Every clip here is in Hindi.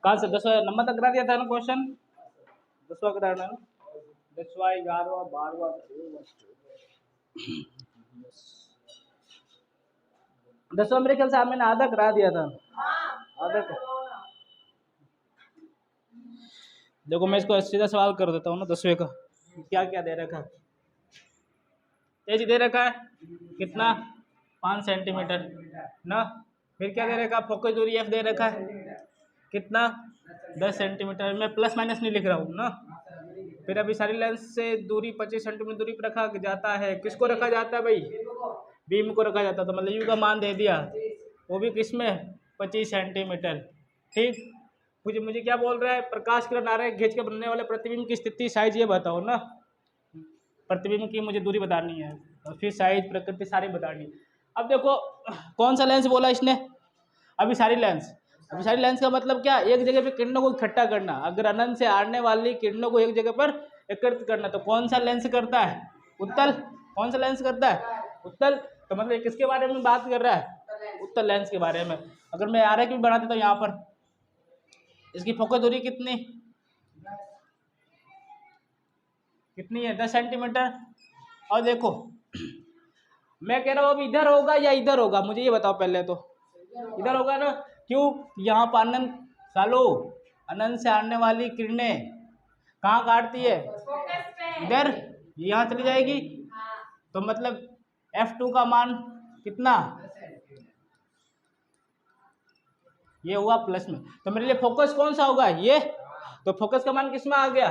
कहाँ से 10वां नंबर तक करा दिया था ना क्वेश्चन? 10वां कराना ना, 10वां 11वां 12वां 10वां मेरे ख्याल से मैंने आधा करा दिया था, आधा देखो मैं इसको सीधा सवाल कर देता हूँ ना 10वें का। क्या क्या दे रखा है? एज दे रखा है कितना 5 सेंटीमीटर ना, फिर क्या दे रखा है? फोकस दूरी एफ दे रखा है कितना 10 सेंटीमीटर। मैं प्लस माइनस नहीं लिख रहा हूँ ना। फिर अभी सारी लेंस से दूरी 25 सेंटीमीटर दूरी पर रखा जाता है। किसको रखा जाता है भाई? बीम को रखा जाता है। तो मतलब यू का मान दे दिया, वो भी किसमें 25 सेंटीमीटर। ठीक, मुझे क्या बोल रहा है? प्रकाश किरण आ रहा है खींच के बनने वाले प्रतिबिंब की स्थिति साइज ये बताओ ना। प्रतिबिंब की मुझे दूरी बतानी है और फिर साइज प्रकृति सारी बतानी। अब देखो कौन सा लेंस बोला इसने? अभी सारी लेंस का मतलब क्या? एक जगह पे किरणों को इकट्ठा करना। अगर अनंत से आने वाली किरणों को एक जगह पर एकत्रित करना तो कौन सा लेंस करता है? उत्तल। कौन सा लेंस करता है? उत्तल। तो मतलब किसके बारे में बात कर रहा है? उत्तल लेंस के बारे में। अगर मैं आरेख भी बना देता हूँ यहाँ पर, इसकी फोकस दूरी कितनी है? 10 सेंटीमीटर। और देखो मैं कह रहा हूँ अब इधर होगा या इधर होगा, मुझे ये बताओ पहले तो। इधर होगा ना, क्यों? यहाँ पर अनंत से आने वाली किरणें कहाँ काटती है? इधर, यहाँ चली जाएगी। तो मतलब F2 का मान कितना? ये हुआ प्लस में। तो मेरे लिए फोकस कौन सा होगा? ये। तो फोकस का मान किस में आ गया?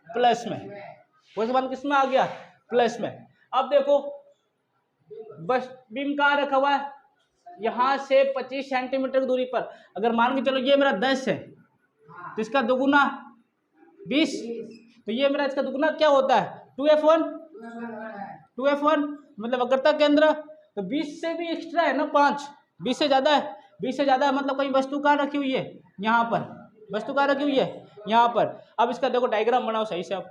प्लस में। फोकस का मान किस में आ गया? प्लस में। अब देखो बस बीम कहाँ रखा हुआ है? यहाँ से 25 सेंटीमीटर दूरी पर। अगर मान के चलो ये मेरा 10 है तो इसका दोगुना 20, तो ये मेरा इसका दुगुना क्या होता है? 2F1। 2F1 मतलब वक्रता केंद्र। तो 20 से भी एक्स्ट्रा है ना 5, 20 से ज़्यादा है। 20 से ज़्यादा है मतलब कोई वस्तु कहाँ रखी हुई है? यहाँ पर। वस्तु कहाँ रखी हुई है? यहाँ पर। अब इसका देखो डायग्राम बनाओ सही से। अब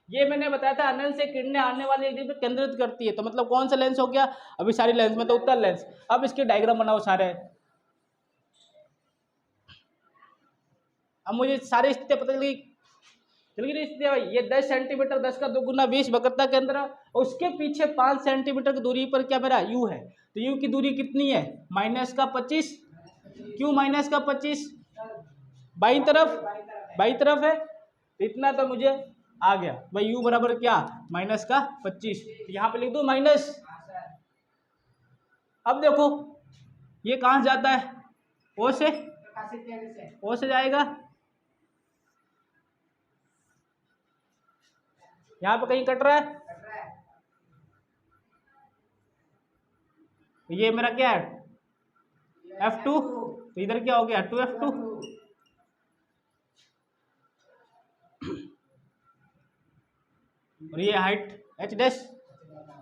ये मैंने बताया था अनंत से किरणें आने वाली एक जगह पर केंद्रित करती है। तो मतलब कौन सा लेंस हो गया? अभी सारी लेंस में तो उत्तल लेंस। अब इसके डायग्राम बनाओ सारे। अब मुझे सारी स्थितियाँ पता चल गई स्थिति भाई। ये 10 सेंटीमीटर, 10 का दोगुना 20 वक्रता केंद्र, और उसके पीछे 5 सेंटीमीटर की दूरी पर क्या मेरा यू है। तो यू की दूरी कितनी है? -25। क्यों -25? बाई तरफ है। तो इतना तो मुझे आ गया भाई। यू बराबर क्या? -25। यहाँ पे लिख दो माइनस। अब देखो ये कहाँ जाता है? ओ से जाएगा। यहाँ पे कहीं कट रहा है। ये मेरा क्या है? F2। तो इधर क्या हो गया? 2F2। और ये हाइट h डैश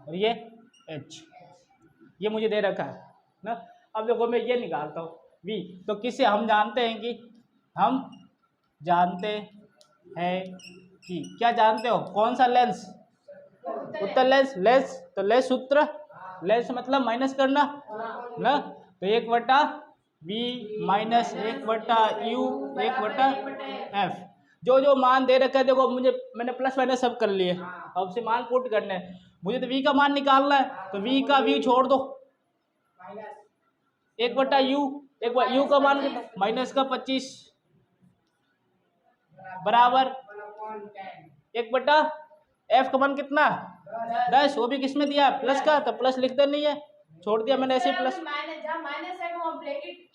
और ये h, ये मुझे दे रखा है ना। अब देखो मैं ये निकालता हूँ v। तो किससे हम जानते हैं कि क्या जानते हो? कौन सा लेंस? उत्तल लेंस। तो लेंस सूत्र, लेंस मतलब माइनस करना ना। तो 1/v माइनस 1/u 1/f। जो मान दे रखा है देखो, मैंने प्लस माइनस सब कर लिए। अब से मान पुट करने हैं। मुझे तो v का मान निकालना है। तो v का v छोड़ दो, 1/u। u का मान -25 बराबर 1/f का मान कितना? 10। वो भी किस में दिया? प्लस का। तो प्लस लिखते नहीं है, छोड़ दिया मैंने ऐसे प्लस।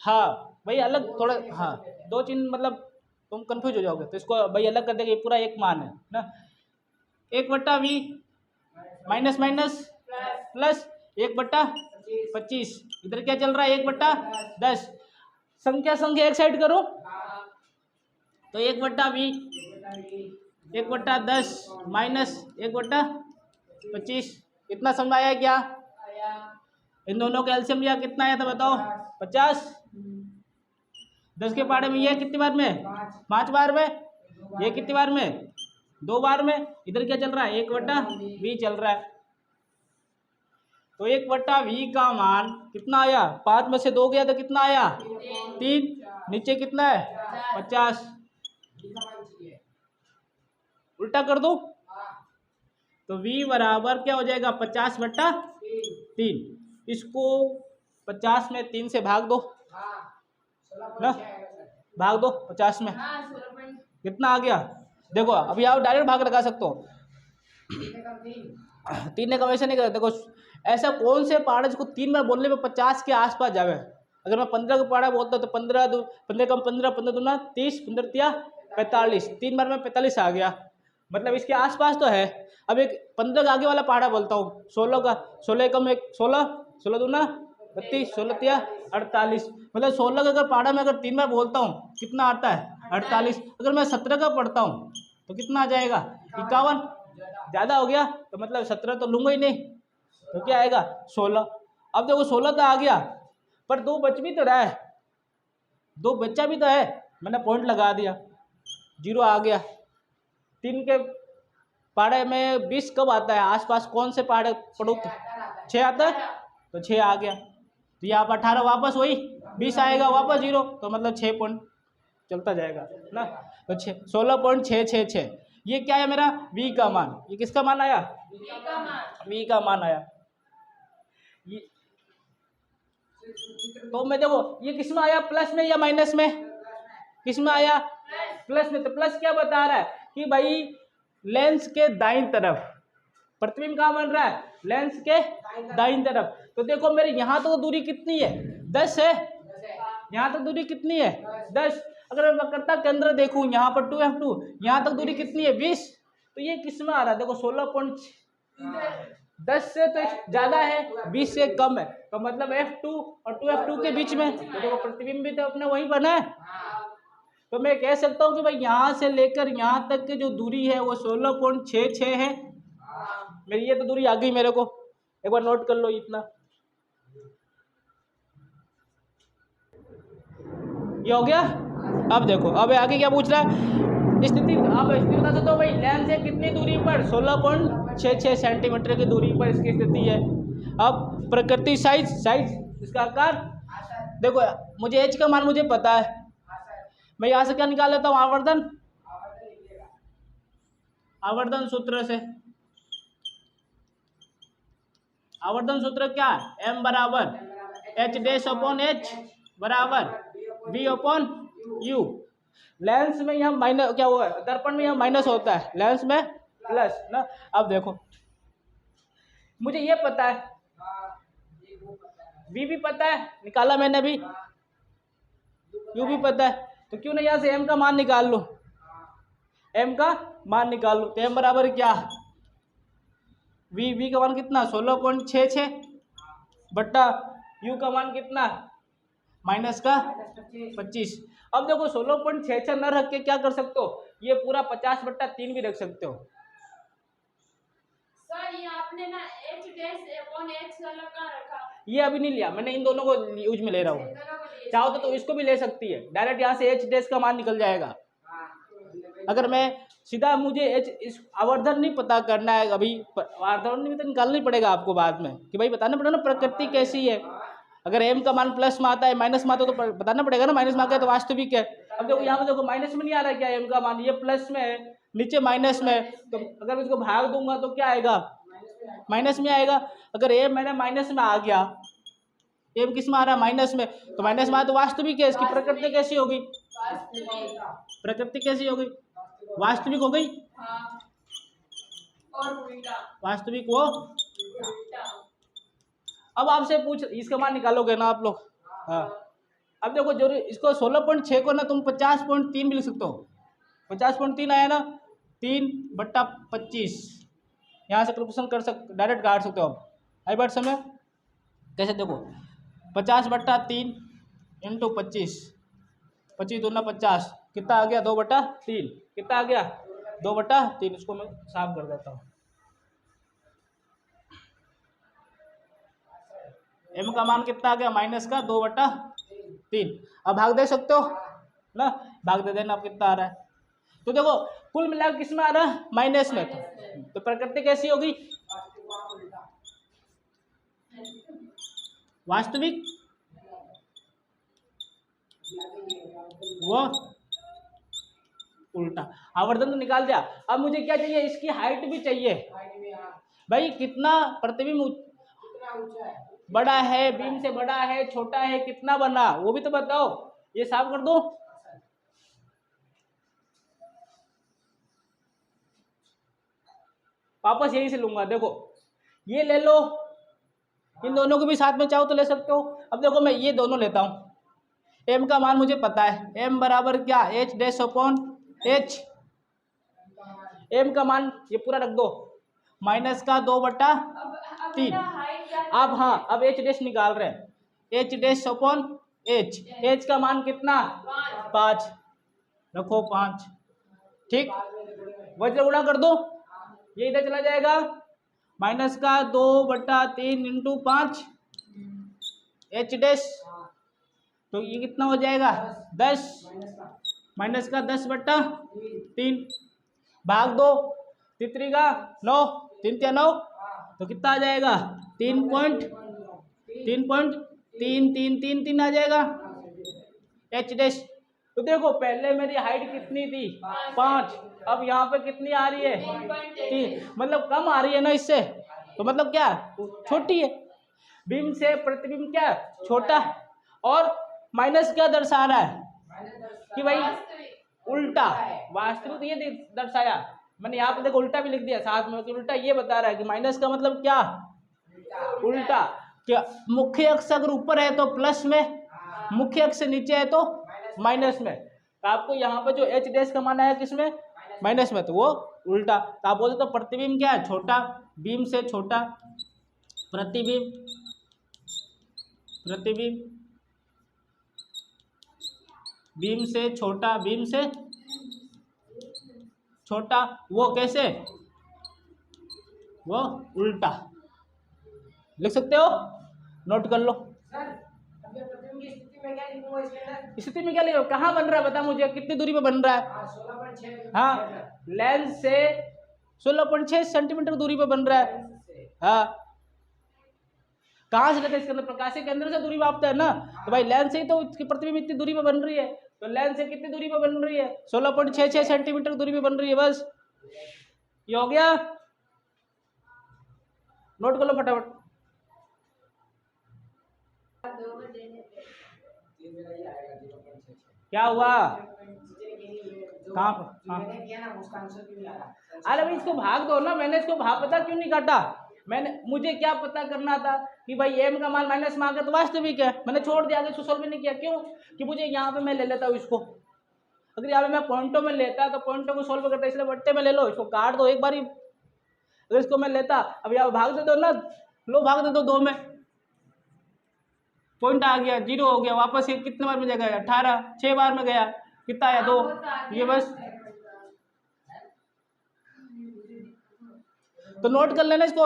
हाँ भाई अलग थोड़ा, हाँ 2 चिन्ह मतलब तुम कंफ्यूज हो जाओगे। तो इसको भाई अलग कर देंगे, पूरा एक मान है ना। 1/v minus plus 1/25। इधर क्या चल रहा है? 1/10। संख्या एक साइड करो। तो 1/v 1/10 माइनस 1/25। इतना समझ आया क्या? इन दोनों का एलसीएम लिया कितना आया था बताओ? 50। 10 के पहाड़े में ये कितनी बार में? 5 बार में। ये कितनी बार में? 2 बार में। इधर क्या चल रहा है? 1/v चल रहा है। तो 1/v का मान कितना आया? 5 में से 2 गया तो कितना आया? 3। नीचे कितना है? 50, उल्टा कर दो तो v बराबर क्या हो जाएगा 50/3। इसको 50 में 3 से भाग दो ना, भाग दो 50 में, कितना आ गया? देखो अभी आप डायरेक्ट भाग लगा सकते हो, 3 ने कम ऐसे नहीं करते। देखो ऐसा कौन से पहाड़ है जिसको 3 बार बोलने में 50 के आसपास जावे? अगर मैं 15 का पहाड़ा बोलता हूँ तो 15 कम 15, 15 दूना 30, 15 तिया 45, 3 बार में 45 आ गया, मतलब इसके आसपास तो है। अब एक 15 का आगे वाला पहाड़ा बोलता हूँ 16 का, 16 कम एक 16, 16 दूना 32, 16 तिया 48, मतलब 16 का अगर पहाड़ा में अगर 3 बार बोलता हूँ कितना आता है 48। अगर मैं 17 का पढ़ता हूँ तो कितना आ जाएगा 51, ज़्यादा हो गया तो मतलब 17 तो लूँगा ही नहीं, तो क्या आएगा 16। अब देखो 16 तो आ गया पर 2 बच भी तो रहा है, 2 बच्चा भी तो है, मैंने पॉइंट लगा दिया 0 आ गया। 3 के पहाड़े में 20 कब आता है? आसपास कौन से पहाड़े पढ़ो? 6 आता है तो 6 आ गया, तो यहाँ पर 18 वापस वही 20 आएगा वापस 0, तो मतलब 6 पॉइंट चलता जाएगा ना। तो 16.666 ये क्या है मेरा v का मान। ये किसका मान आया? v का मान आया। ये तो मैं देखो ये किस में आया, प्लस में या माइनस में? किस में आया? प्लस में। तो प्लस क्या बता रहा है कि भाई लेंस के दाईं तरफ प्रतिबिंब कहाँ बन रहा है? लेंस के दाईं तरफ। तो देखो मेरे यहाँ तो दूरी कितनी है 10 है, यहाँ तक दूरी कितनी है 10। अगर मैं वक्रता केंद्र देखूं यहाँ पर 2F2, यहाँ तक दूरी कितनी है 20, तो ये किस में आ रहा है? देखो 16.10 से तो ज्यादा है, 20 से कम है, तो मतलब F2 और 2F2 के बीच में। तो देखो प्रतिबिंब भी तो अपने वही बना है, तो मैं कह सकता हूँ कि भाई यहाँ से लेकर यहाँ तक की जो दूरी है वो 16.66 है। मेरी ये तो दूरी आ गई मेरे को, एक बार नोट कर लो इतना, ये हो गया। अब देखो अब आगे क्या पूछ रहा है स्थिति। अब स्थिति बता सकते हो भाई लेंस से कितनी दूरी पर? 16.66 सेंटीमीटर की दूरी पर इसकी स्थिति है। अब प्रकृति साइज इसका आकार देखो, मुझे एच का मान मुझे पता है, मैं यहाँ से क्या निकाल लेता हूँ आवर्धन सूत्र से। आवर्धन सूत्र क्या है? m बराबर h' बराबर v/u। लेंस में यहाँ माइनस क्या हुआ है, दर्पण में यहाँ माइनस होता है, लेंस में प्लस ना। अब देखो मुझे ये पता है, v भी पता है निकाला मैंने भी, u भी पता है, तो क्यों नहीं यहाँ से m का मान निकाल लो, m का मान निकाल लो। तो m बराबर क्या, v का मान कितना 16.66 बट्टा u का मान कितना माइनस का 25। अब देखो 16.66 न रख के क्या कर सकते हो, ये पूरा 50/3 भी रख सकते हो। सर ये आपने ना h' अलग कहाँ रखा? ये अभी नहीं लिया मैंने, इन दोनों को यूज में ले रहा हूँ। चाहो तो इसको भी ले सकती है डायरेक्ट, यहाँ से h' का मान निकल जाएगा। अगर मैं सीधा मुझे इस आवर्धन नहीं पता करना है, अभी आवर्धन भी तो निकालना ही पड़ेगा आपको बाद में कि भाई बताना पड़ेगा ना प्रकृति कैसी है। अगर m का मान प्लस में आता है माइनस में आता है तो बताना पड़ेगा ना, माइनस में आ गया तो वास्तविक है। अब देखो यहाँ पे देखो माइनस में नहीं आ रहा है क्या m का मान, ये प्लस में है नीचे माइनस में, तो अगर मैं इसको भाग दूंगा तो क्या आएगा माइनस में आएगा। अगर m मैंने माइनस में आ गया, m किस में आ रहा है माइनस में, तो माइनस में आ तो वास्तविक है, इसकी प्रकृति कैसी होगी? प्रकृति कैसी होगी? वास्तविक हो गई, वास्तविक वो। अब आपसे पूछ इसका मान निकालोगे ना आप लोग, हाँ। अब देखो जो इसको 16.6 को ना तुम 50.3 भी लिख सकते हो, 50.3 आया ना 3/25, यहाँ से कैलकुलेशन कर सकते डायरेक्ट काट सकते हो। अब आई बात समय कैसे देखो 50/3 इंटू 25, 25 दूना 50, कितना आ गया 2/3, कितना आ गया 2/3। इसको मैं साफ कर देता हूँ। m का मान कितना आ गया माइनस का 2/3। अब भाग दे सकते हो ना, भाग दे देना, अब कितना आ रहा है। तो देखो कुल मिलाकर किस में आ रहा है माइनस में, तो प्रकृति कैसी होगी वास्तविक वो उल्टा। आवर्धन तो निकाल दिया। अब मुझे क्या चाहिए, इसकी हाइट भी चाहिए भाई। कितना प्रतिबिंब बड़ा है, बीम से बड़ा है, छोटा है, कितना बना वो भी तो बताओ। ये साफ कर दो। वापस यही से लूंगा। देखो ये ले लो, इन दोनों को भी साथ में चाहो तो ले सकते हो। अब देखो मैं ये दोनों लेता हूं। m का मान मुझे पता है, m बराबर क्या, h dash upon h। m का मान ये पूरा रख दो, माइनस का 2/3। अब हाँ, अब h डैश निकाल रहे हैं, h dash upon h। h का मान कितना, 5 रखो, 5 ठीक। वजन गुणा कर दो, ये इधर चला जाएगा, माइनस का 2/3 इंटू 5 h डैश, तो ये कितना हो जाएगा 10, माइनस का 10/3 भाग 2, तितरी का 9, 3 या 9, तो कितना आ जाएगा 3.3 आ जाएगा h डैश। तो देखो पहले मेरी हाइट कितनी थी 5, अब यहाँ पे कितनी आ रही है 3, मतलब कम आ रही है ना इससे, तो मतलब क्या छोटी है। बीम से प्रतिबिंब क्या छोटा, और माइनस क्या दर्शा रहा है कि भाई उल्टा। वास्तविक ये दर्शाया मैंने, यहाँ पे देखो उल्टा भी लिख दिया साथ में कि उल्टा। ये बता रहा है कि माइनस का मतलब क्या, उल्टा। क्या मुख्य अक्ष अगर ऊपर है तो प्लस में, मुख्य अक्ष से नीचे है तो माइनस में। तो आपको यहाँ पे जो एच डैश का मान आया किसमें, माइनस में, तो वो उल्टा। तो आप बोलते तो प्रतिबिंब क्या है छोटा, बीम से छोटा, प्रतिबिंब बीम से छोटा, बीम से छोटा, वो कैसे, वो उल्टा। लिख सकते हो, नोट कर लो। स्थिति में क्या लिखो, कहाँ बन रहा है बता मुझे, कितनी दूरी पे बन रहा है। हाँ, लेंस से 16.6 सेंटीमीटर दूरी पे बन रहा है। हाँ, कहाँ से लेते हैं इसके अंदर, प्रकाशीय केंद्र से दूरी मापते हैं ना, तो भाई लेंस से ही तो इसकी प्रतिबिंब इतनी दूरी पे बन रही है, तो लेंस से कितनी दूरी पे बन रही है 16.66 सेंटीमीटर दूरी पे बन रही है। बस ये हो गया, नोट कर लो फटाफट। क्या हुआ, कहाँ पर, हाँ। अरे भाई इसको भाग दो ना, मैंने इसको भाग पता क्यों नहीं काटा, मुझे क्या पता करना था कि भाई m का मान माइनस में आ गया तो वास्तविक है, मैंने छोड़ दिया, आगे इसको सोल्व नहीं किया। क्यों कि मुझे यहाँ पे मैं ले लेता हूँ इसको, अगर यहाँ पे मैं पॉइंटों में लेता तो पॉइंटों को सोल्व करता, इसलिए बट्टे में ले लो, इसको काट दो एक बार ही। अगर इसको मैं लेता, अब यहाँ भाग दे दो ना, लो भाग दे दो 2 में, पॉइंट आ गया 0 हो गया, वापस ये कितने बार में जाएगा 18, 6 बार में गया, कितना आया 2, ये बस। तो नोट कर लेना इसको,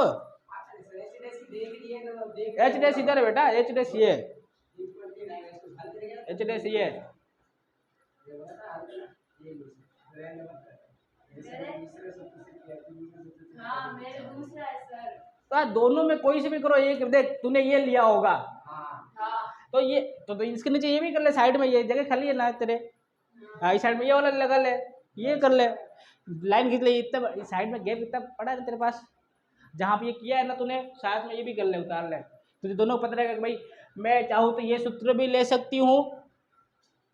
एच डैश इधर है बेटा, एच डैश ये, एच डैश ये, तो दोनों में कोई से भी करो, एक देख तूने ये लिया होगा, तो ये तो इसके नीचे ये भी कर ले, साइड में ये जगह खाली है ना तेरे, इस साइड में ये वाला लगा ले, ये कर ले, लाइन खींच ले, इतना साइड में गैप इतना पड़ा है तेरे पास, जहाँ पे ये किया है ना तूने, साथ में ये भी कर ले, उतार ले, तुझे दोनों को पता रहेगा कि भाई मैं चाहूँ तो ये सूत्र भी ले सकती हूँ,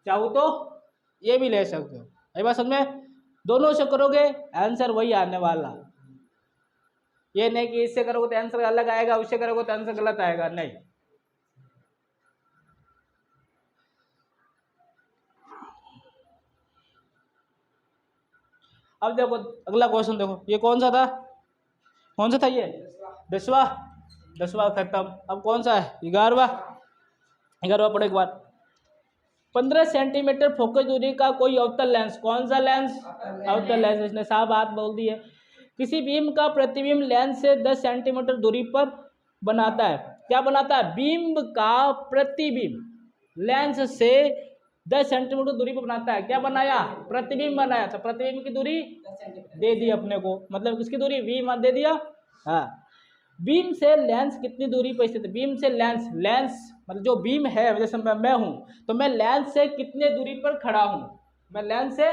चाहूँ तो ये भी ले सकते हो। ये बात समझ में, दोनों से करोगे आंसर वही आने वाला, ये नहीं कि इससे करोगे तो आंसर अलग आएगा, उससे करोगे तो आंसर गलत आएगा, नहीं। अब देखो अगला क्वेश्चन, देखो ये कौन सा था, कौन सा था ये 10वां खत्म। अब कौन सा है 11वां पढ़ो एक बार। 15 सेंटीमीटर फोकस दूरी का कोई अवतल लेंस, कौन सा लेंस, अवतल लेंस, इसने साफ बात बोल दी है। किसी बीम का प्रतिबिंब लेंस से 10 सेंटीमीटर दूरी पर बनाता है, क्या बनाता है, बीम का प्रतिबिंब लेंस से 10 सेंटीमीटर दूरी पर बनाता है, क्या बनाया, प्रतिबिंब बनाया। तो प्रतिबिंब की दूरी दे दी अपने को, मतलब किसकी दूरी, v मान दे दिया। हाँ, बीम से लेंस कितनी दूरी पर स्थित है, बीम से लेंस मतलब जो बीम है, जैसे मैं हूं तो मैं लेंस से कितने दूरी पर खड़ा हूं, मैं लेंस से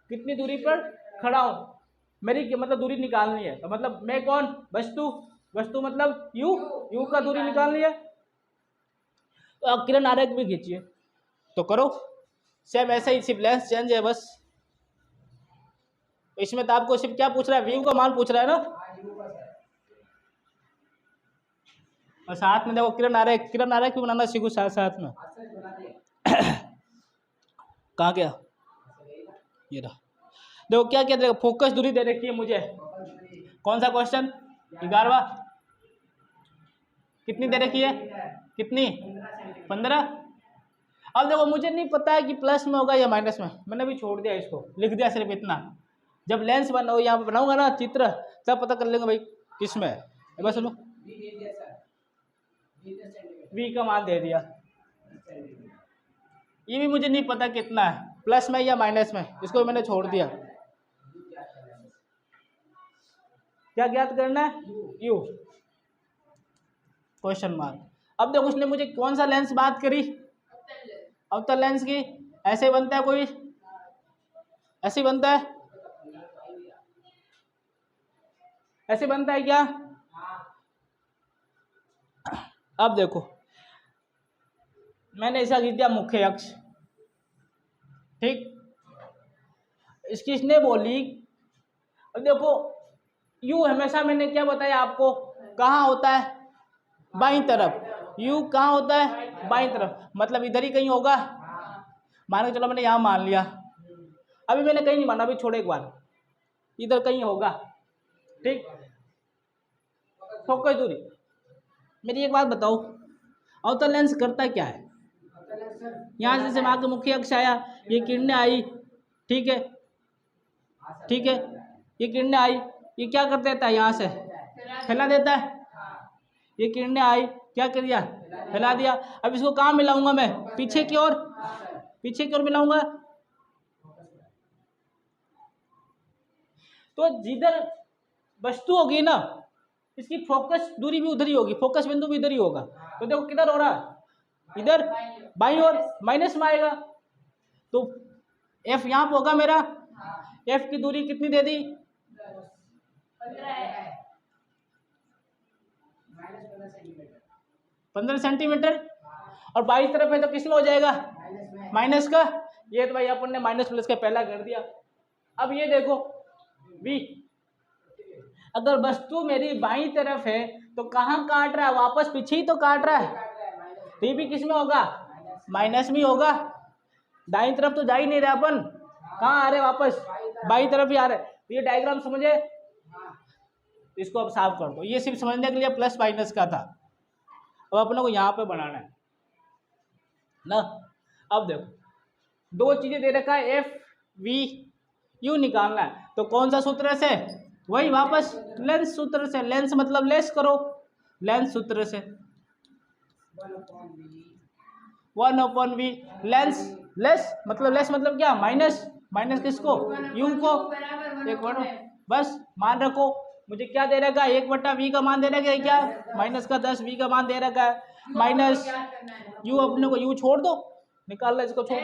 कितनी दूरी पर खड़ा हूँ, मेरी मतलब दूरी निकालनी है। तो मतलब मैं कौन, वस्तु, वस्तु मतलब यू, यू का दूरी निकालनी है। तो अब किरण आरेख भी खींचिए, तो करो सेम ऐसा ही, सिर्फ लेंस चेंज है बस। इसमें तो आपको सिर्फ क्या पूछ रहा है, व्यू का मान पूछ रहा है ना। और साथ में देखो किरण आरेख, किरण आरेख भी बनाना सीखो साथ साथ में। कहाँ गया, ये रहा। देखो क्या क्या देखो, फोकस दूरी दे रखी है मुझे, कौन सा क्वेश्चन, 11वां, कितनी दे रखी है, कितनी, 15। अब देखो मुझे नहीं पता है कि प्लस में होगा या माइनस में, मैंने भी छोड़ दिया इसको, लिख दिया सिर्फ इतना। जब लेंस बनाओ यहाँ पे बनाऊंगा ना चित्र, तब पता कर लेंगे भाई किस में है। बस सुनो, वी का मान दे दिया, ये भी मुझे नहीं पता कितना है, प्लस में या माइनस में, इसको भी मैंने छोड़ दिया। क्या ज्ञात करना है, यू, क्वेश्चन मार्क। अब देखो उसने मुझे कौन सा लेंस बात करी, अवतल लेंस की। ऐसे बनता है कोई, ऐसे बनता है, ऐसे बनता है क्या। अब देखो मैंने ऐसा खींच दिया मुख्य अक्ष, ठीक। इसकी इसने बोली, अब देखो यू हमेशा मैंने क्या बताया आपको, कहाँ होता है, बाईं तरफ। यू कहाँ होता है, बाईं तरफ, मतलब इधर ही कहीं होगा। मान के चलो मैंने यहाँ मान लिया, अभी मैंने कहीं नहीं माना, अभी छोड़ो एक बार, इधर कहीं होगा, ठीक। फोकस दूरी, मेरी एक बात बताओ, अवतल लेंस करता क्या है। यहाँ से दिमाग के मुख्य अक्ष आया, ये किरणें आई, ठीक है, ठीक है, ये किरणें आई, ये क्या कर देता है, यहाँ से फैला देता है। ये किरणें आई, क्या कर दिया, फैला दिया। अब इसको कहाँ मिलाऊंगा मैं, पीछे की ओर, पीछे की ओर मिलाऊंगा। तो जिधर वस्तु होगी ना, इसकी फोकस दूरी भी उधर ही होगी, फोकस बिंदु भी इधर ही होगा। तो देखो किधर हो रहा है, इधर बाईं ओर, माइनस में आएगा। तो एफ यहाँ पे होगा मेरा, एफ की दूरी कितनी दे दी, 15 सेंटीमीटर। और बाईं तरफ है तो किस में हो जाएगा, माइनस का। ये तो भाई अपन ने माइनस प्लस का पहला कर दिया। अब ये देखो बी, अगर वस्तु मेरी बाईं तरफ है तो कहाँ काट रहा है, वापस पीछे ही तो काट रहा है। तो ये भी किस में होगा, माइनस में होगा। दाईं तरफ तो जा ही नहीं रहे अपन, कहाँ आ रहे वापस, बाईं तरफ ही आ रहे। तो ये डायग्राम समझे, इसको अब साफ कर दो, ये सिर्फ समझने के लिए प्लस माइनस का था। अब अपने को यहाँ पे बनाना है ना। अब देखो दो चीजें दे रखा है, एफ वी यू निकालना है। तो कौन सा सूत्र से, वही वापस लेंस सूत्र से, लेंस मतलब लेस करो, लेंस सूत्र से 1/v। लेंस लेस मतलब क्या, माइनस, माइनस किसको, यू को। एक वर्ड बस मान रखो, मुझे क्या दे रखा है, 1/v का मान दे रखा है, क्या माइनस का 10, v का मान दे रखा है, माइनस यू, अपने को यू छोड़ दो, निकाल लो इसको, छोड़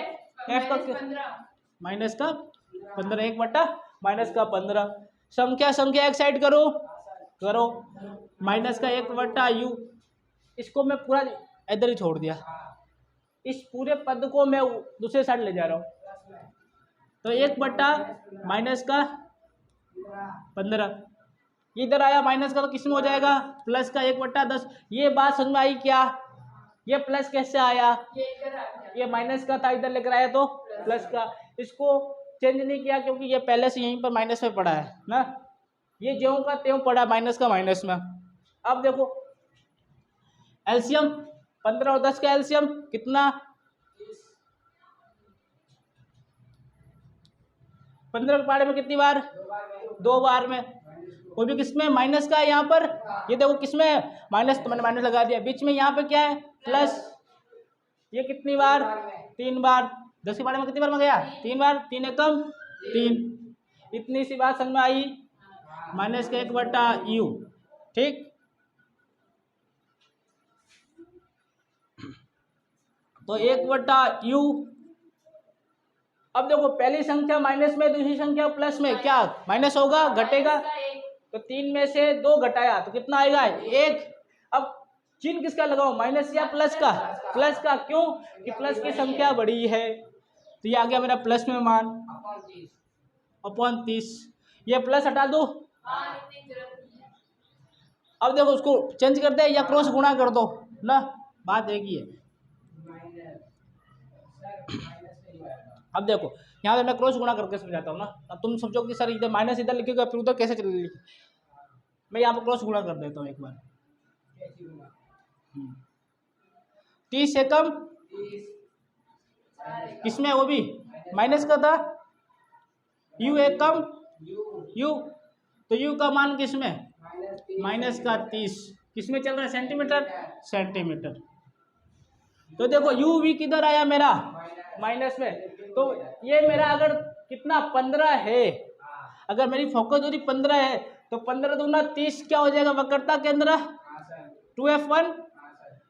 एफ का माइनस का 15, 1/, माइनस का 15। संख्या संख्या एक साइड करो, करो, माइनस का 1/u, इसको मैं पूरा इधर ही छोड़ दिया, इस पूरे पद को मैं दूसरे साइड ले जा रहा हूँ। तो 1/, माइनस का 15, इधर आया माइनस का, तो किस में हो जाएगा, प्लस का 1/10। ये बात समझ में आई क्या, ये प्लस कैसे आया, ये माइनस का था, इधर लेकर आया तो प्लस का। इसको चेंज नहीं किया क्योंकि ये पहले से यहीं पर माइनस में पड़ा है ना, ये ज्यों का त्यों पड़ा माइनस का माइनस में। अब देखो एलसीएम 15 और 10 का एलसीएम कितना, 15 के पारे में कितनी बार, 2 बार में। कोई भी किसमें माइनस का है यहाँ पर, ये देखो किसमें माइनस, तो मैंने माइनस लगा दिया। बीच में यहाँ पे क्या है, प्लस, ये कितनी बार, 3 बार। 10 के बारे में कितनी बार में गया, 3 बार, 3 एकम 3। इतनी सी बात समझ में आई, माइनस का 1/u, ठीक। तो 1/u, अब देखो पहली संख्या माइनस में, दूसरी संख्या प्लस में, क्या माइनस होगा, घटेगा। तो 3 में से 2 घटाया तो कितना आएगा, 1। अब चिन्ह किसका लगाओ, माइनस या प्लस का, प्लस का। क्यों कि प्लस की संख्या बड़ी है। तो ये आ गया मेरा प्लस में मान अपॉन 30। ये प्लस हटा दो। अब देखो उसको चेंज करते हैं या क्रॉस गुणा कर दो ना, बात एक ही है। अब देखो यहाँ पे मैं क्रॉस गुणा करके समझाता हूँ ना। अब तुम समझो कि सर इधर माइनस इधर लिखेगा फिर उधर कैसे चल लिखे। मैं यहाँ पे क्रॉस गुणा कर देता हूँ एक बार। 30 से कम किसमें, वो भी माइनस का था। यू एक कम यू, तो यू का मान किसमें, माइनस का 30। किसमें चल रहा है, सेंटीमीटर, सेंटीमीटर। तो देखो यू भी किधर आया मेरा, माइनस में। तो ये मेरा अगर कितना 15 है, अगर मेरी फोकस दूरी 15 है तो 15 दूना 30 क्या हो जाएगा, वक्रता केंद्र 2F1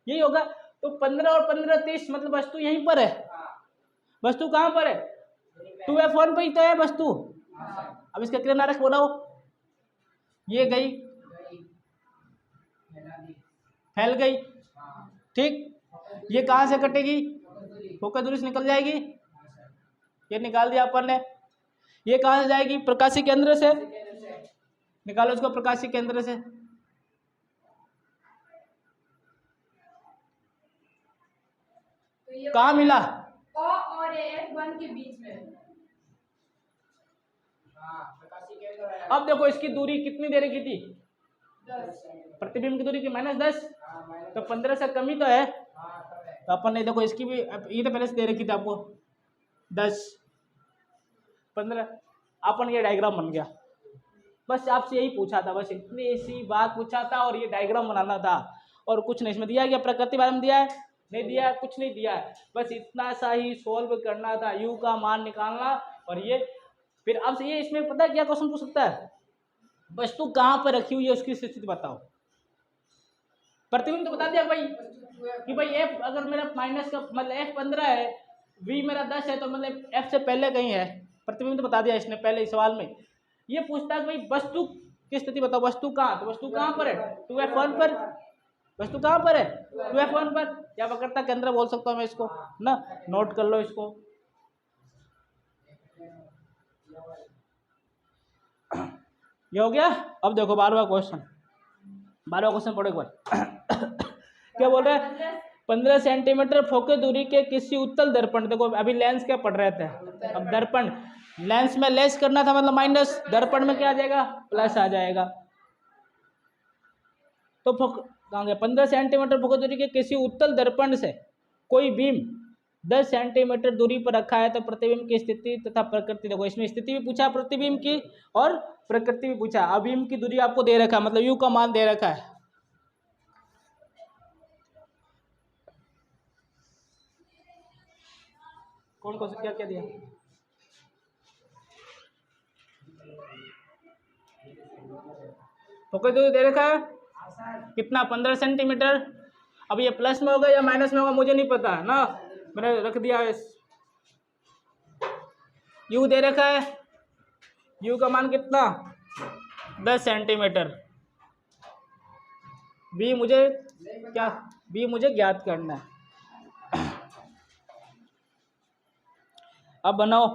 यही होगा। तो 15 और 15 30 मतलब वस्तु यहीं पर है। वस्तु कहाँ पर है, 2F1 पे ही तो है वस्तु। अब इसका किनारा बनाओ, ये गई फैल गई, ठीक। ये कहाँ से कटेगी, फोकस दूरी से निकल जाएगी, ये निकाल दिया अपन ने। ये कहाँ से जाएगी, प्रकाशी केंद्र से, निकालो इसको प्रकाशी केंद्र से। कहाँ मिला, O और F1 के बीच में। अब देखो इसकी दूरी कितनी दे रखी थी, प्रतिबिंब की दूरी की -10, तो 15 से कम ही तो है। तो अपन ने देखो इसकी भी, ये तो पहले से दे रखी थी आपको 10 15। अपन ये डायग्राम बन गया, बस आपसे यही पूछा था, बस इतनी सी बात पूछा था और ये डायग्राम बनाना था और कुछ नहीं। इसमें दिया है क्या, प्रकृति बारे में दिया है, नहीं दिया है, कुछ नहीं दिया है, बस इतना सा ही सोल्व करना था, यू का मान निकालना। और ये फिर अब से ये इसमें पता है क्या क्वेश्चन पूछ सकता है, वस्तु कहाँ पर रखी हुई है उसकी स्थिति बताओ। प्रतिबिंब तो बता दिया भाई कि भाई एफ अगर मेरा माइनस का मतलब एफ 15 है, वी मेरा 10 है, तो मतलब एफ से पहले कहीं है। प्रतिबिंब तो बता दिया इसने पहले इस सवाल में। ये पूछता है कि भाई वस्तु की स्थिति बताओ, वस्तु कहाँ, तो वस्तु कहाँ पर है, 2F1 पर। वस्तु कहाँ पर है, 2F1 पर, या वक्रता केंद्र बोल सकता हूँ मैं इसको ना, नोट कर लो इसको। ये हो गया। अब देखो 12वां क्वेश्चन, 12वां क्वेश्चन पढ़ो एक बार। क्या बोल रहा है, 15 सेंटीमीटर फोकस दूरी के किसी उत्तल दर्पण, देखो अभी लेंस क्या पढ़ रहे थे, अब दर्पण, लेंस में लेस करना था मतलब माइनस, दर्पण में क्या आ जाएगा, प्लस आ जाएगा। तो कहाँ गया, 15 सेंटीमीटर फोकस दूरी के किसी उत्तल दर्पण से कोई बीम 10 सेंटीमीटर दूरी पर रखा है, तो प्रतिबिंब की स्थिति तथा प्रकृति, देखो इसमें स्थिति भी पूछा प्रतिबिंब की और प्रकृति भी पूछा। अब बीम की दूरी आपको दे रखा है, मतलब यू का मान दे रखा है। कौन कौन से क्या क्या दिया, फोकस दूरी दे रखा है कितना, 15 सेंटीमीटर। अब ये प्लस में होगा या माइनस में होगा मुझे नहीं पता ना, मैंने रख दिया है। यू दे रखा है, यू का मान कितना, 10 सेंटीमीटर। बी मुझे क्या, बी मुझे ज्ञात करना है। अब बनाओ,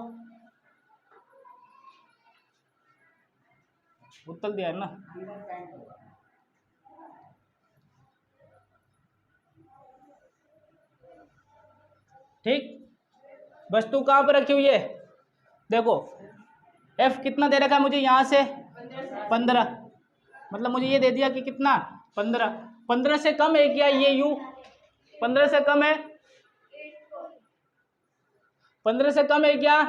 उत्तर दिया है ना, ठीक। वस्तु कहाँ पर रखी हुई है, देखो एफ कितना दे रखा है मुझे, यहाँ से 15, मतलब मुझे ये दे दिया कि कितना 15। 15 से कम है क्या ये यू, 15 से कम है, 15 से कम है क्या,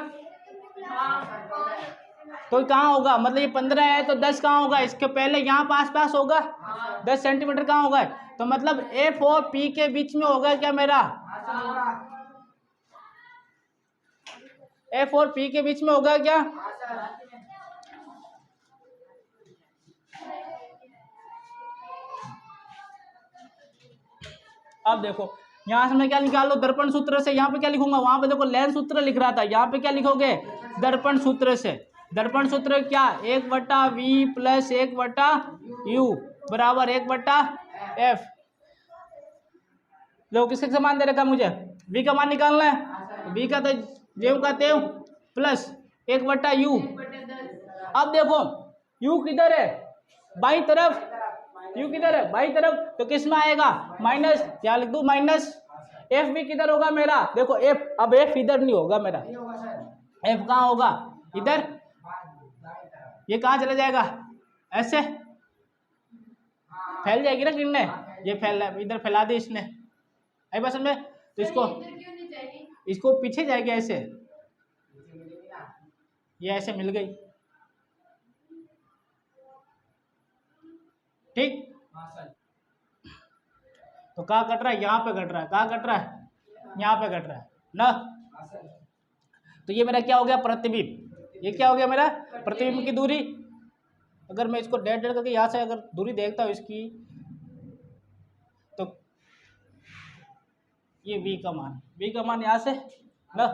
तो कहाँ होगा, मतलब ये 15 है तो 10 कहाँ होगा, इसके पहले यहाँ पास पास होगा, 10 सेंटीमीटर कहाँ होगा, तो मतलब एफ और पी के बीच में होगा क्या मेरा, एफ और पी के बीच में होगा क्या। अब देखो यहाँ से मैं क्या निकाल लो दर्पण सूत्र से, यहाँ पे क्या लिखूंगा, वहां पे देखो लेंस सूत्र लिख रहा था, यहाँ पे क्या लिखोगे दर्पण सूत्र से। दर्पण सूत्र क्या, 1/v प्लस 1/u बराबर 1/f। लो किसके समान दे रखा मुझे, v का मान निकालना है, v का तो जेव का तेव प्लस 1/u। अब देखो u किधर है, बाई तरफ, u किधर है बाई तरफ, तो किस में आएगा माइनस, क्या लिख दूं माइनस। f भी किधर होगा मेरा, देखो f, अब f इधर नहीं होगा मेरा, f कहाँ होगा इधर, ये कहाँ चला जाएगा, ऐसे फैल जाएगी ना किरणें, ये फैल इधर फैला दी इसने, आई बात समझ में, तो इसको पीछे जाएगी ऐसे, ये ऐसे मिल गई, ठीक। तो कहाँ कट रहा है, यहाँ पे कट रहा है, कहाँ कट रहा है, यहाँ पे कट रहा है ना। तो ये मेरा क्या हो गया प्रतिबिंब, ये क्या हो गया मेरा प्रतिबिंब की दूरी। अगर मैं इसको डेढ़ करके यहाँ से अगर दूरी देखता हूँ इसकी, तो ये v का मान यहाँ से ना।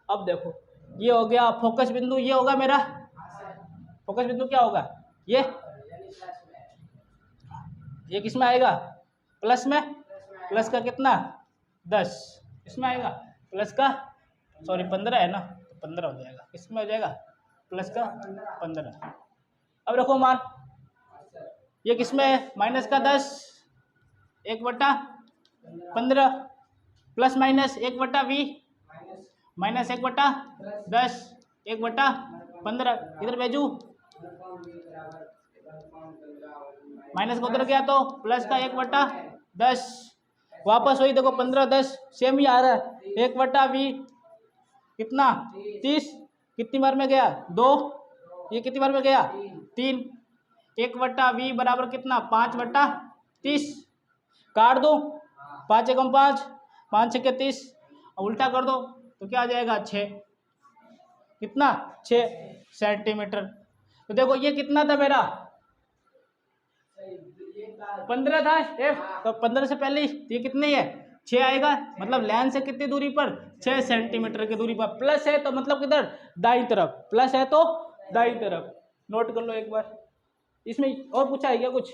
अब देखो ये हो गया फोकस बिंदु, ये होगा मेरा फोकस बिंदु, क्या होगा ये किस में आएगा प्लस में, प्लस का कितना 10, इसमें आएगा प्लस का, सॉरी 15 है ना, तो 15 हो जाएगा, इसमें हो जाएगा प्लस का 15। अब रखो मान, ये किसमें है माइनस का 10 1/15 प्लस माइनस 1/v माइनस 1/10 1/15, इधर भेजू माइनस को उधर गया तो प्लस का 1/10, वापस वही देखो 15 10 सेम ही आ रहा है, 1/v कितना 30, कितनी बार में गया 2, ये कितनी बार में गया 3, 1/v बराबर कितना 5/30, काट दो 5 एकम 5, 5 6 30, उल्टा कर दो तो क्या आ जाएगा 6, कितना 6 सेंटीमीटर। तो देखो ये कितना था मेरा 15 था f, तो 15 से पहले ये कितनी है 6 आएगा, मतलब लाइन से कितनी दूरी पर 6 सेंटीमीटर की दूरी पर, प्लस है तो मतलब किधर दाईं तरफ, प्लस है तो दाईं तरफ, नोट कर लो एक बार। इसमें और पूछा है क्या कुछ,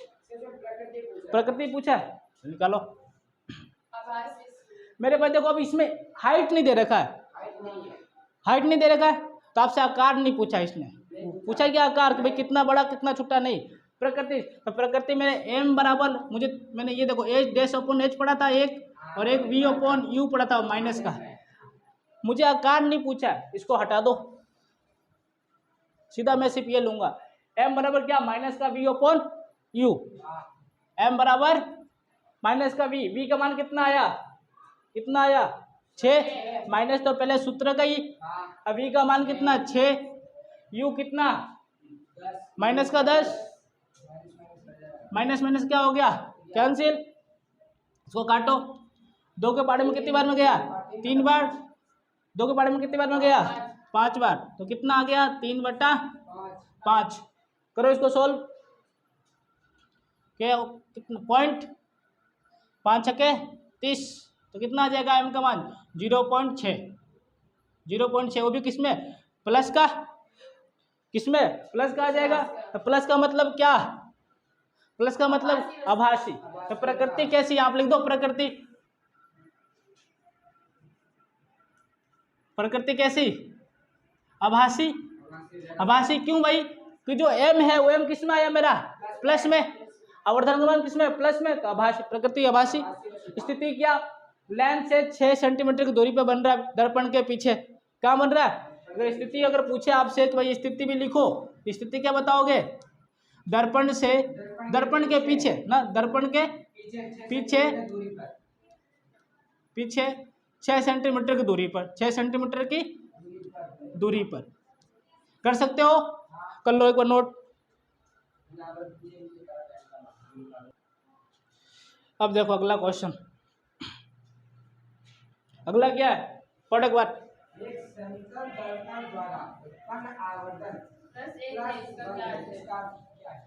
प्रकृति पूछा है, निकालो मेरे पास। देखो अब इसमें हाइट नहीं दे रखा है, हाइट नहीं दे रखा है, तो आपसे आकार नहीं पूछा, इसने पूछा क्या आकार कि भाई कितना बड़ा कितना छोटा, नहीं प्रकृति। तो प्रकृति में m बराबर मुझे, मैंने ये देखो h डैश अपॉन h पढ़ा था एक, और एक v अपॉन u पढ़ा था माइनस का, मुझे आकार नहीं पूछा, इसको हटा दो, सीधा मैं सिर्फ ये लूंगा m बराबर क्या माइनस का v अपॉन u, m बराबर माइनस का v का मान कितना आया 6, माइनस तो पहले सूत्र का ही, अब v का मान कितना 6, u कितना माइनस का 10, माइनस माइनस क्या हो गया कैंसिल, इसको काटो, 2 के पाड़े में कितनी बार में गया 3 बार, 2 के पाड़े में कितनी बार में गया 5 बार, तो कितना आ गया 3/5। करो इसको सोल्व, क्या कितना पॉइंट 5 छक्के 30, तो कितना आ जाएगा m का मान 0.6, 0.6, वो भी किसमें प्लस का, किसमें प्लस का आ जाएगा। तो प्लस का मतलब क्या, प्लस का मतलब आभासी। तो प्रकृति कैसी, आप लिख दो प्रकृति, प्रकृति कैसी आभासी, आभासी क्यों भाई, कि जो m है वो m किस में आया मेरा प्लस में, आवर्धन का मान किस में प्लस में, तो आभासी प्रकृति आभासी। स्थिति क्या, लेंस से 6 सेंटीमीटर की दूरी पे बन रहा है दर्पण के पीछे, कहाँ बन रहा है, अगर स्थिति अगर पूछे आपसे तो भाई स्थिति भी लिखो, स्थिति क्या बताओगे, दर्पण से, दर्पण के पीछे ना, दर्पण के पीछे 6 सेंटीमीटर की दूरी पर, 6 सेंटीमीटर की दूरी पर कर सकते हो, कर लो एक बार नोट। अब देखो अगला क्वेश्चन, अगला क्या है पढ़ एक बार, एक समतल दर्पण द्वारा उत्पन्न आवर्धन प्लस 1 है इसका क्या है?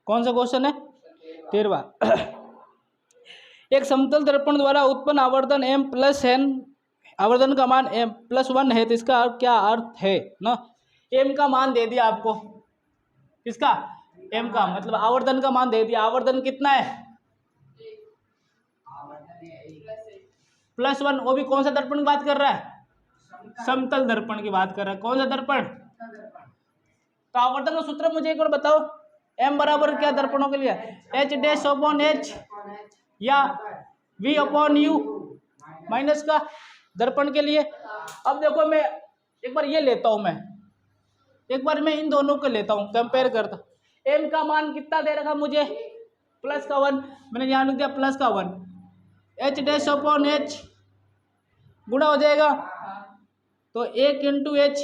कौन सा क्वेश्चन है 13वां। एक समतल दर्पण द्वारा उत्पन्न आवर्धन m प्लस n, आवर्धन का मान m प्लस 1 है, तो इसका क्या अर्थ है ना। m का मान दे दिया आपको, किसका, m का, मतलब आवर्धन का मान दे दिया। आवर्धन कितना है, +1। वो भी कौन सा दर्पण की बात कर रहा है, समतल दर्पण की बात कर रहा है। कौन सा दर्पण, तो आवर्धन का सूत्र मुझे एक बार बताओ। m बराबर क्या दर्पणों के लिए, h डैश अपॉन h या v अपॉन u माइनस का दर्पण के लिए। अब देखो मैं एक बार ये लेता हूं, मैं एक बार मैं इन दोनों को लेता हूं, कंपेयर करता। m का मान कितना दे रखा मुझे, प्लस का 1, मैंने यहाँ लिख दिया प्लस का 1। h डैश अपॉन h गुणा हो जाएगा, तो 1 इंटू h,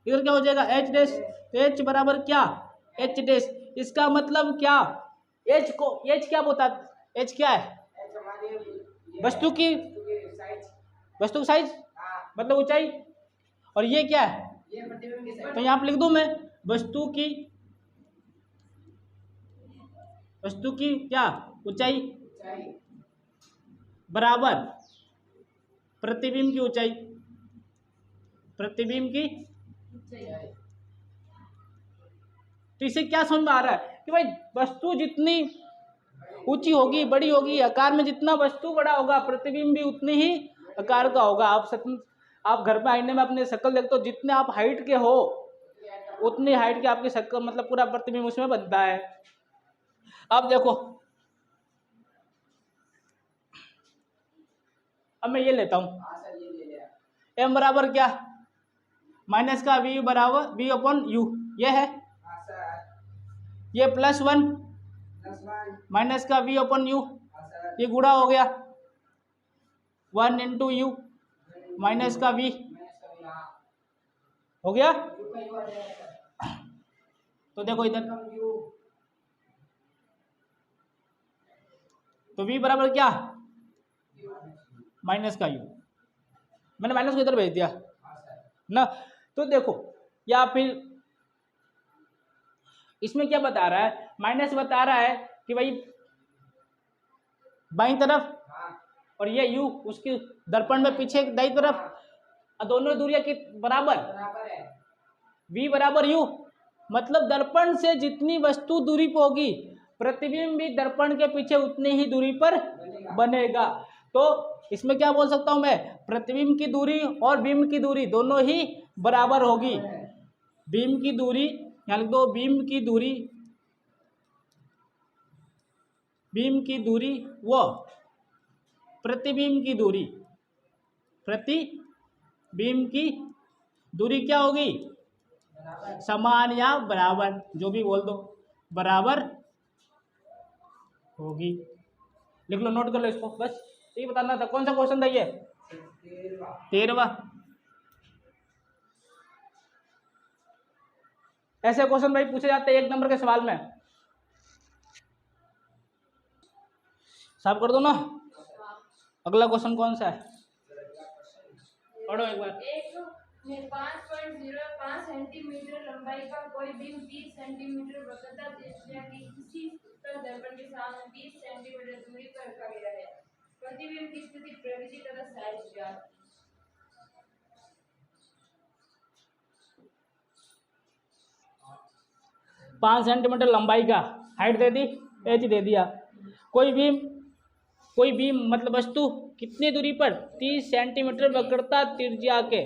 इधर क्या हो जाएगा h डैश, तो h बराबर क्या, h डैश। इसका मतलब क्या, h को, h क्या होता है, h क्या है, वस्तु की साइज, मतलब ऊंचाई। और ये क्या है, तो यहाँ पे लिख दूं मैं, वस्तु की क्या, ऊंचाई बराबर प्रतिबिंब की ऊंचाई, प्रतिबिंब की। तो इसे क्या समझ में आ रहा है कि भाई वस्तु जितनी ऊंची होगी, बड़ी होगी, आकार में जितना वस्तु बड़ा होगा, प्रतिबिंब भी उतनी ही आकार का होगा। आप घर पे आईने में अपने शक्ल देखते हो, जितने आप हाइट के हो उतनी हाइट की आपकी शक्ल, मतलब पूरा प्रतिबिंब उसमें बनता है। अब देखो, अब मैं ये लेता हूं, m बराबर क्या, माइनस का v बराबर v अपॉन u, ये है, ये +1 माइनस का v अपॉन u, ये गुणा हो गया 1 इंटू u माइनस का v, हो गया। तो देखो इधर, तो v बराबर क्या, माइनस का u, मैंने माइनस को इधर भेज दिया ना। तो देखो, या फिर इसमें क्या बता रहा है, माइनस बता रहा है कि भाई बाईं तरफ, और ये u उसकी दर्पण में पीछे दाईं तरफ, दोनों दूरियां की बराबर, v बराबर u, मतलब दर्पण से जितनी वस्तु दूरी पर होगी, प्रतिबिंब भी दर्पण के पीछे उतनी ही दूरी पर बनेगा। तो इसमें क्या बोल सकता हूं मैं, प्रतिबिंब की दूरी और बिंब की दूरी दोनों ही बराबर होगी। बिंब की दूरी, यहाँ लिख दो, बिंब की दूरी व प्रतिबिंब की दूरी क्या होगी, समान या बराबर, जो भी बोल दो, बराबर होगी। लिख लो, नोट कर लो इसको, बस ये बताना था। कौन सा क्वेश्चन था ये, 13वां। ऐसे क्वेश्चन भाई पूछे जाते हैं 1 नंबर के सवाल में। साफ कर दो ना। अगला क्वेश्चन कौन सा है, पढ़ो एक बार। एक में 5.05 सेंटीमीटर लंबाई का कोई बिंब 30 सेंटीमीटर वक्रता त्रिज्या की किसी उत्तल दर्पण के सामने 20 सेंटीमीटर दूरी पर रखा गया है। प्रतिबिंब की स्थिति, प्रकृति तथा साइज ज्ञात। पाँच सेंटीमीटर लंबाई का, हाइट दे दी, एच दे दिया। कोई बीम मतलब वस्तु कितनी दूरी पर, 30 सेंटीमीटर वक्रता त्रिज्या के,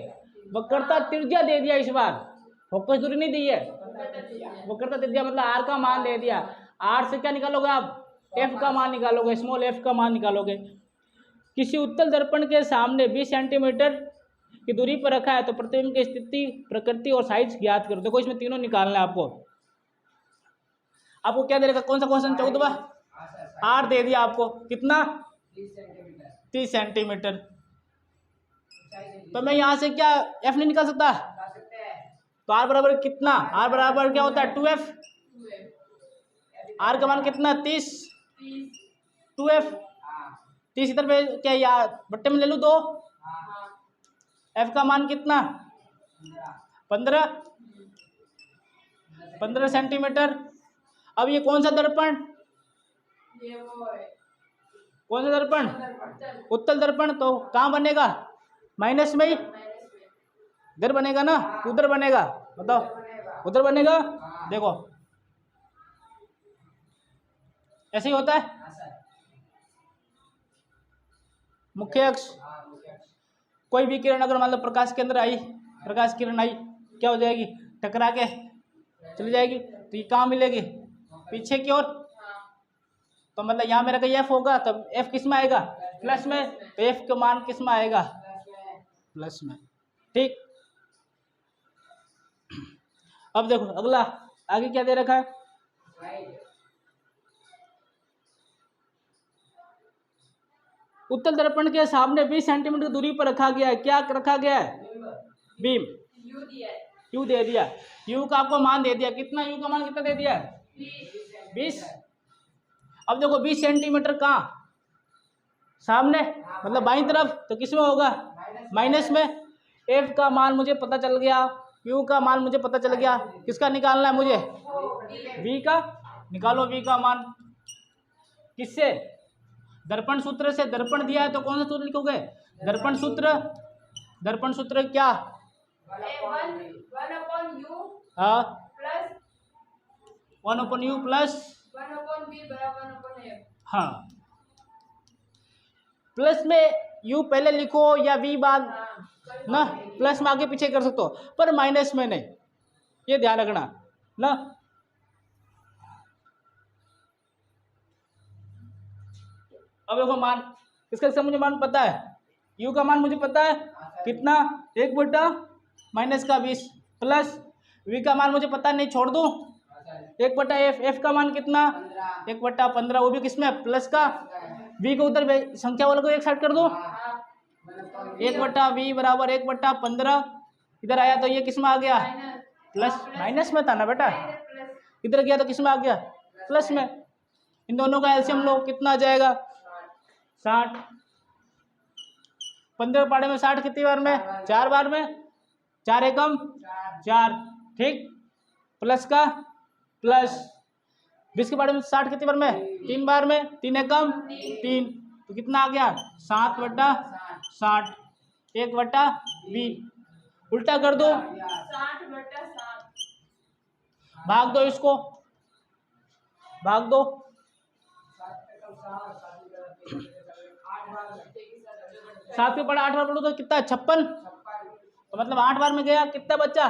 वक्रता त्रिज्या दे दिया इस बार, फोकस दूरी नहीं दी है, वक्रता त्रिज्या मतलब आर का मान दे दिया। आर से क्या निकालोगे आप, एफ का मान निकालोगे, स्मॉल एफ का मान निकालोगे। किसी उत्तल दर्पण के सामने 20 सेंटीमीटर की दूरी पर रखा है, तो प्रतिबिंब की स्थिति, प्रकृति और साइज ज्ञात करो। देखो इसमें तीनों निकालना है आपको। क्या दे रखा, कौन सा क्वेश्चन, 14वां। आर दे दिया आपको, कितना, 30 सेंटीमीटर। तो मैं यहाँ से क्या एफ नहीं निकाल सकता, तो आर बराबर कितना, आर बराबर क्या होता है, 2f। आर का मान कितना, 30, 2f। 30 इधर पे क्या यार बट्टे में ले लूँ 2, एफ का मान कितना, 15 सेंटीमीटर। अब ये कौन सा दर्पण, ये वो है कौन सा दर्पण? उत्तल उत्तल दर्पण। तो कहाँ बनेगा? माइनस में ही माइनस में इधर बनेगा ना, उधर बनेगा? बताओ, उधर बनेगा। देखो ऐसे ही होता है। मुख्य अक्ष, कोई भी किरण अगर मान लो प्रकाश के अंदर आई, प्रकाश किरण आई, क्या हो जाएगी? टकरा के चली जाएगी। तो ये कहाँ मिलेगी? पीछे की ओर। तो मतलब यहाँ मेरा कहीं एफ होगा, तो एफ किस में आएगा? प्लस में। तो एफ का मान किस में आएगा? प्लस में। ठीक। अब देखो अगला, आगे क्या दे रखा है? उत्तल दर्पण के सामने 20 सेंटीमीटर दूरी पर रखा गया है। क्या रखा गया है? बीम। यू दिया है यू दे दिया। यू का आपको मान दे दिया। कितना? यू का मान कितना दे दिया है? 20। अब देखो 20 सेंटीमीटर कहाँ? सामने, मतलब बाईं तरफ। तो किस में होगा? माइनस में। एफ का मान मुझे पता चल गया, यू का मान मुझे पता चल गया। किसका निकालना है मुझे? वी का। निकालो वी का मान। किससे? दर्पण सूत्र से। दर्पण दिया है तो कौन सा सूत्र लिखोगे? दर्पण सूत्र। दर्पण सूत्र क्या? वन अपॉन यू हाँ, plus 1/u plus, one upon v बराबर वन अपॉन एफ। हाँ, प्लस में u पहले लिखो या v बाद ना, प्लस में आगे पीछे कर सकते हो, पर माइनस में नहीं, ये ध्यान रखना ना। अब देखो मान, इसका मुझे मान पता है। u का मान मुझे पता है कितना? 1/-20 प्लस v का मान मुझे पता नहीं, छोड़ दूं 1/f। f का मान कितना? 1/15। वो भी किसमें? प्लस का। v को उधर संख्या वाले को एक साइड कर दो। 1/v बराबर 1/15। इधर आया तो ये किस में आ गया? प्लस। माइनस में था ना बेटा, इधर गया तो किस में आ गया? प्लस में। इन दोनों का एलसीएम लो, कितना आ जाएगा? 60। 15 पाड़े में 60 कितनी बार में? 4 बार में। 4 एकम 4। ठीक। प्लस का प्लस। 20 के पाड़े में 60 कितनी बार में? 3 बार में। 3 एकम 3। तो कितना आ गया? 7/60। 1/20। उल्टा कर दो, 60/7। भाग दो इसको, भाग दो। 7 के पढ़ा 8 बार पढ़ो तो कितना? 56। तो मतलब 8 बार में गया, कितना बच्चा?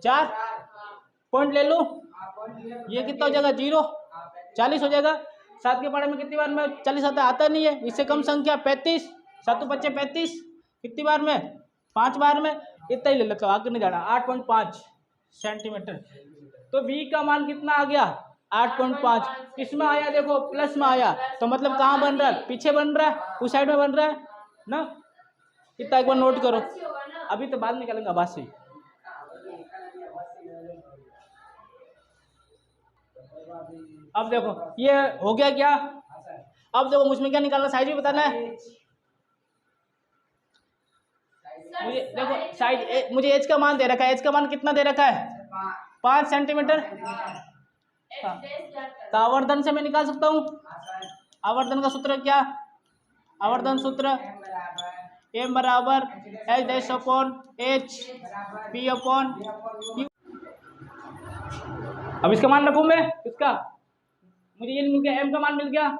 4 पॉइंट ले लो। ये कितना हो जाएगा? 0। 40 हो जाएगा। 7 के पढ़े में कितनी बार में 40 आता नहीं है? इससे कम संख्या 35। 7 बच्चे 35 कितनी बार में? 5 बार में। इतना ही ले लेते हो, आगे नहीं जाना। 8.5 सेंटीमीटर। तो v का मान कितना आ गया? 8.5। किस में आया? देखो प्लस में आया। तो मतलब कहाँ बन रहा है? पीछे बन रहा है, उस साइड में बन रहा है ना। इतना एक बार नोट करो, अभी तो बाद में निकालेंगे आवाज से। अब देखो ये हो गया क्या? अब देखो मुझमें क्या निकालना, साइज भी बताना है मुझे। देखो साइज, मुझे एच का मान दे रखा है। एच का मान कितना दे रखा है? 5 सेंटीमीटर। तो आवर्धन से मैं निकाल सकता हूँ। आवर्धन का सूत्र क्या? आवर्धन सूत्र m बराबर H-H P/Q। अब इसका मान रखूँ मैं, इसका मुझे ये मिल गया, m का मान मिल गया।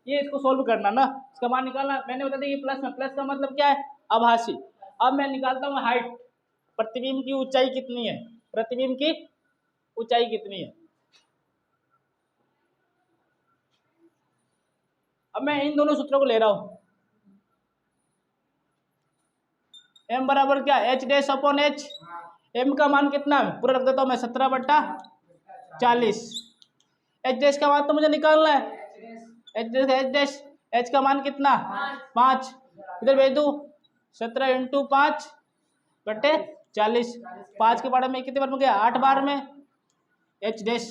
ये इसको सोल्व करना ना, इसका मान निकालना। मैंने बता दिया ये प्लस में। प्लस का मतलब क्या है? आभासी। अब मैं निकालता हूँ हाइट, प्रतिबिंब की ऊंचाई कितनी है? प्रतिबिंब की ऊंचाई कितनी है? अब मैं इन दोनों सूत्रों को ले रहा हूं। m बराबर क्या? H-H। m का मान कितना है? पूरा रख देता हूं मैं, 17/40। H- का मान तो मुझे निकालना है। H का मान कितना? 5। इधर भेज दू, 17 × 5/40। 5 के बारे में कितने बार में गया? 8 बार में। H',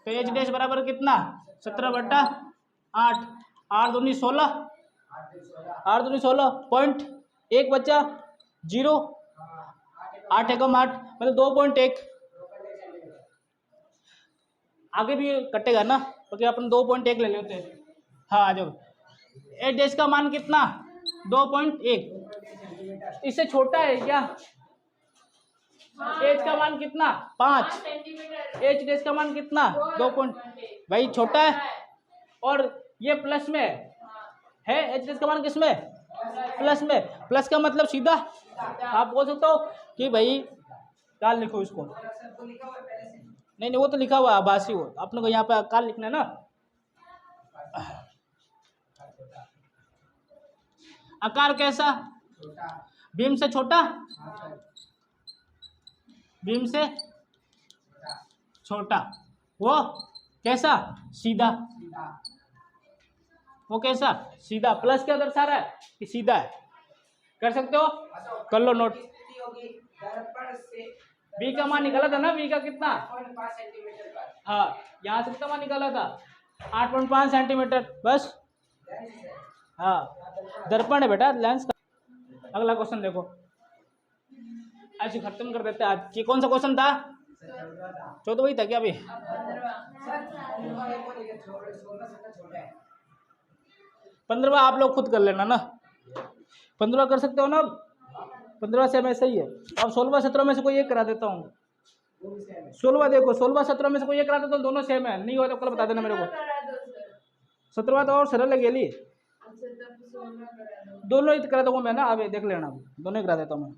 तो H' बराबर कितना? 17/8। 8 दूनी 16। 8 दूनी 16 पॉइंट 1 बच्चा 0। 8 एकम 8 मतलब 2.1। आगे भी कटेगा ना, क्योंकि अपन 2.1 ले लेते हैं। हाँ आ जाओ। एच डैश का मान कितना 2.1, इससे छोटा है क्या? एच का मान कितना 5, सेंटीमीटर। एच डैश का मान कितना 2 भाई छोटा है, और ये प्लस में है एच डैश का मान किस में प्लस में। प्लस का मतलब सीधा आप बोल सकते हो कि भाई काल लिखो इसको, नहीं वो तो लिखा हुआ आभासी हो, अपने को यहाँ पे काल लिखना है ना। आकार कैसा? भीम से छोटा, भीम से छोटा। वो कैसा? सीधा। वो कैसा? सीधा। प्लस क्या दर्शा रहा है कि सीधा है। कर सकते हो, कर लो नोट। बी का मान निकाला था ना, बी का कितना? 5 सेंटीमीटर पर। हाँ यहाँ से कितना मान निकाला था 8.5 सेंटीमीटर बस। हाँ दर्पण है बेटा, लेंस का। अगला क्वेश्चन देखो, ऐसे खत्म कर देते हैं आज। ये कौन सा क्वेश्चन था? 14 वही था क्या अभी? 15वां आप लोग खुद कर लेना ना, 15वां कर सकते हो ना। 15वां सेम ऐसा ही है। अब 16वां 17वां में से कोई एक करा देता हूँ। 16वां देखो, 16वां 17वां में से कोई एक करा देता हूँ, दोनों सेम है। नहीं हो तो कल बता देना मेरे को। 17वां तो और सरल है गेली, दोनों ही करा दूंगा मैं ना। अब देख लेना, दोनों ही करा देता हूँ मैं।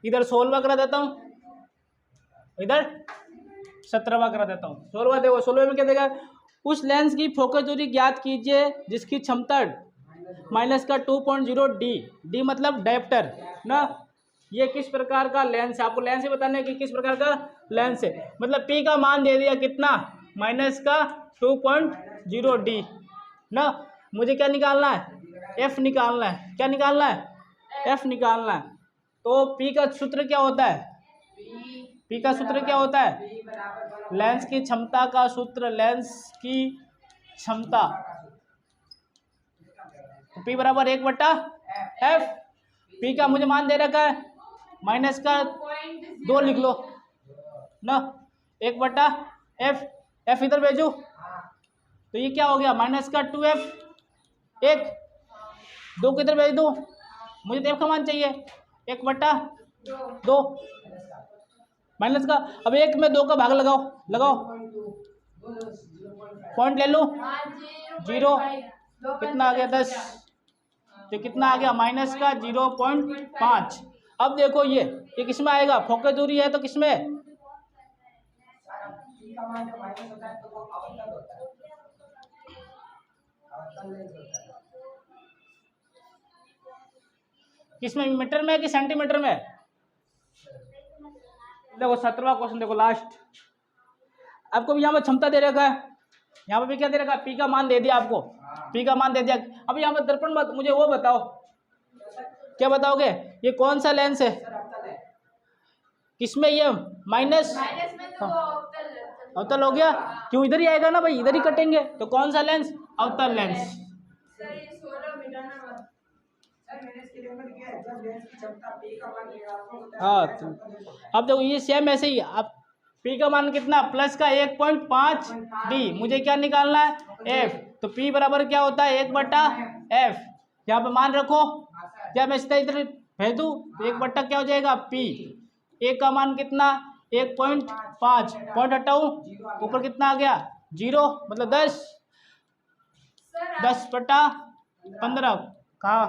इधर 16वां करा देता हूँ, इधर 17वां करा देता हूँ। 16वां देखो, 16वें में क्या देगा? उस लेंस की फोकस दूरी ज्ञात कीजिए जिसकी क्षमता माइनस का 2.0 डी मतलब डायप्टर ना। ये किस प्रकार का लेंस है? आपको लेंस ही बताना है कि किस प्रकार का लेंस है। मतलब पी का मान दे दिया कितना, माइनस का 2.0 डी ना। मुझे क्या निकालना है? एफ निकालना है। क्या निकालना है? एफ निकालना है। तो पी का सूत्र क्या होता है? पी का सूत्र क्या होता है? लेंस की क्षमता का सूत्र, लेंस की क्षमता। तो पी बराबर 1/f। पी का मुझे मान दे रखा है माइनस का 2 लिख लो ना, 1/f। एफ इधर भेजू तो ये क्या हो गया? माइनस का 2f। 2 किधर भेज दूँ? मुझे तो f का मान चाहिए, 1/2 माइनस का। अब 1 में 2 का भाग लगाओ, पॉइंट ले लूँ, 0 कितना आ गया 10, तो कितना आ गया? माइनस का 0.5। अब देखो ये किसमें आएगा? फोकस दूरी है तो किसमें? किसमें? मीटर में कि सेंटीमीटर में? देखो 17वां क्वेश्चन देखो, लास्ट। आपको भी यहाँ पर क्षमता दे रखा है, यहाँ पर भी क्या दे रखा है? पी का मान दे दिया आपको, पी का मान दे दिया। अब यहाँ पर दर्पण मत, मुझे वो बताओ, क्या बताओगे? ये कौन सा लेंस है? किसमें? ये माइनस में तो अवतल हो गया। क्यों? इधर ही आएगा ना भाई, इधर ही कटेंगे। तो कौन सा लेंस? अवतल लेंस। सर ये 16 मीटर ना हाँ तो अब देखो ये सेम ऐसे ही। अब पी का मान कितना? प्लस का 1.5 डी। मुझे क्या निकालना है? एफ। तो पी बराबर क्या होता है? 1/f। यहाँ पे मान रखो, क्या मैं इसका इधर भेज दूँ तो 1 क्या हो जाएगा? पी। ए का मान कितना? 1.5, पॉइंट हटाऊँ, ऊपर कितना आ गया? 0 मतलब 10, सर 10/15। कहाँ?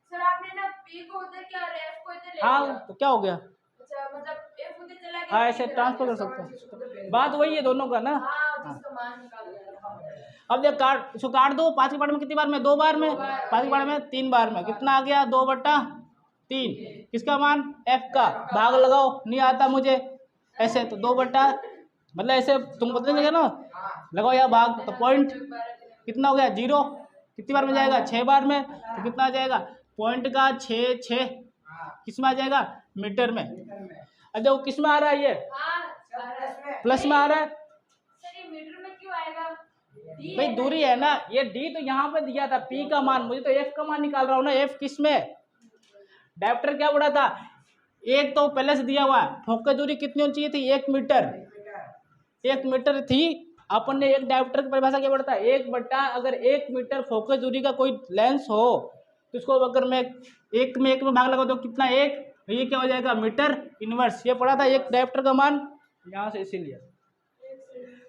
सर आपने ना पी को उधर क्या और एफ को इधर ले लिया। हाँ तो क्या हो गया? अच्छा मतलब एफ उधर चला गया। हाँ ऐसे ट्रांसफर कर सकते हैं, बात वही है दोनों का ना। हाँ जिसका मान निकाल लिया। अब देख काट, इसको काट दो। 5 के बारे में कितनी बार में? 2 बार में। 5 के बारे में 3 बार में। कितना आ गया? 2/3। किसका मान? एफ का। भाग लगाओ, नहीं आता मुझे ऐसे, तो 2 मतलब ऐसे तुम बता देंगे ना, लगाओ या भाग। तो पॉइंट कितना हो गया? 0। कितनी बार में जाएगा? 6 बार में। तो कितना आ जाएगा? पॉइंट का 6 किस में आ जाएगा? मीटर में। अब देखो किस में आ रहा है? ये हाँ प्लस में आ रहा है। सर ये मीटर में क्यों आएगा? भाई दूरी है ना, ये डी तो यहाँ पे दिया था पी का मान, मुझे तो एफ का मान निकाल रहा हूँ ना। एफ किस में? डायप्टर क्या बोला था? एक तो पहले से दिया हुआ है। फोकस दूरी कितनी होनी चाहिए थी? 1 मीटर। 1 मीटर थी, अपन ने एक डायोप्टर की परिभाषा क्या पढ़ता है, 1 अगर 1 मीटर फोकस दूरी का कोई लेंस हो तो इसको अगर मैं 1 में भाग लगा तो कितना 1, तो ये क्या हो जाएगा मीटर इनवर्स। ये पढ़ा था एक डायोप्टर का मान यहाँ से इसीलिए।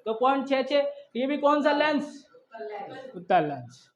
तो 0.66 ये भी कौन सा लेंस, उत्तल लेंस।